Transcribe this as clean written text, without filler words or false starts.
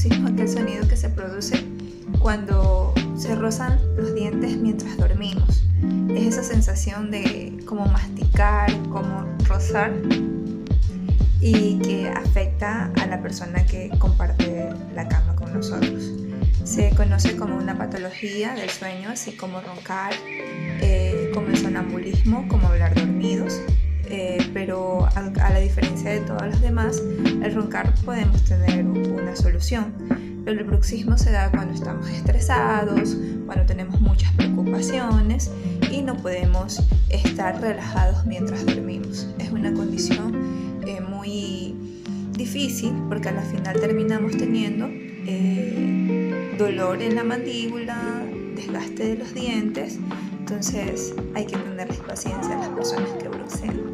bruxismo es aquel sonido que se produce cuando se rozan los dientes mientras dormimos. Es esa sensación de como masticar, como rozar, y que afecta a la persona que comparte la cama con nosotros. Se conoce como una patología del sueño, así como roncar, como el sonambulismo, como hablar dormidos. Pero a la diferencia de todos los demás, el roncar podemos tener una solución. Pero el bruxismo se da cuando estamos estresados, cuando tenemos muchas preocupaciones y no podemos estar relajados mientras dormimos. Es una condición muy difícil porque a la final terminamos teniendo dolor en la mandíbula, desgaste de los dientes. Entonces hay que tenerles paciencia a las personas que bruxean.